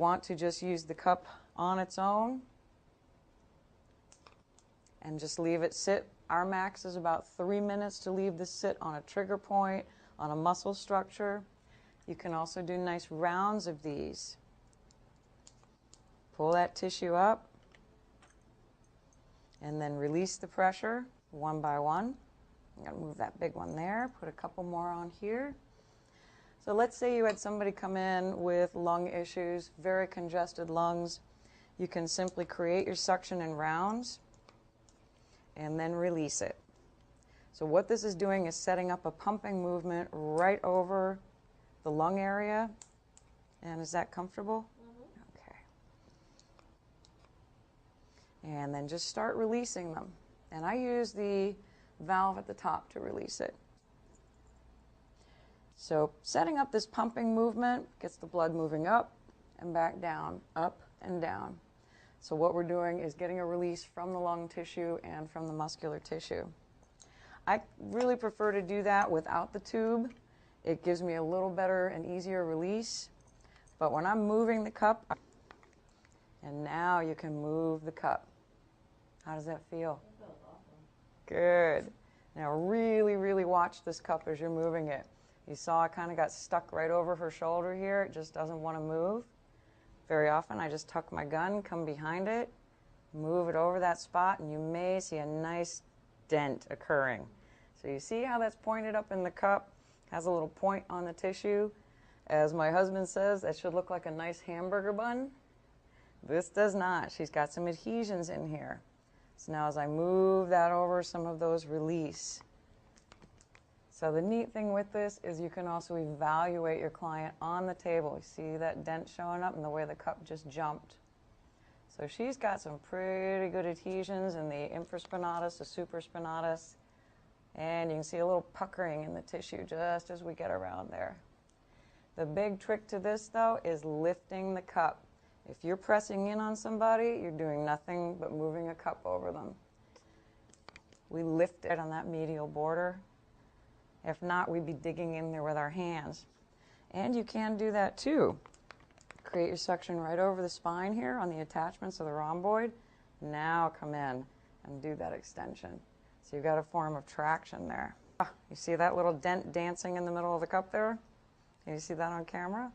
want to just use the cup on its own and just leave it sit. Our max is about 3 minutes to leave this sit on a trigger point, on a muscle structure. You can also do nice rounds of these. Pull that tissue up and then release the pressure one by one. I'm going to move that big one there, put a couple more on here. So let's say you had somebody come in with lung issues, very congested lungs. You can simply create your suction in rounds and then release it. So what this is doing is setting up a pumping movement right over the lung area. And is that comfortable? Okay. And then just start releasing them. And I use the valve at the top to release it. So setting up this pumping movement gets the blood moving up and back down, up and down. So what we're doing is getting a release from the lung tissue and from the muscular tissue. I really prefer to do that without the tube. It gives me a little better and easier release. But when I'm moving the cup, and now you can move the cup. How does that feel? That feels awesome. Good. Now really, really watch this cup as you're moving it. You saw it kind of got stuck right over her shoulder here. It just doesn't want to move. Very often I just tuck my gun, come behind it, move it over that spot, and you may see a nice dent occurring. So you see how that's pointed up in the cup? Has a little point on the tissue. As my husband says, that should look like a nice hamburger bun. This does not. She's got some adhesions in here. So now as I move that over, some of those release. So the neat thing with this is you can also evaluate your client on the table. You see that dent showing up and the way the cup just jumped. So she's got some pretty good adhesions in the infraspinatus, the supraspinatus, and you can see a little puckering in the tissue just as we get around there. The big trick to this, though, is lifting the cup. If you're pressing in on somebody, you're doing nothing but moving a cup over them. We lift it on that medial border. If not, we'd be digging in there with our hands. And you can do that too. Create your suction right over the spine here on the attachments of the rhomboid. Now come in and do that extension. So you've got a form of traction there. You see that little dent dancing in the middle of the cup there? Can you see that on camera?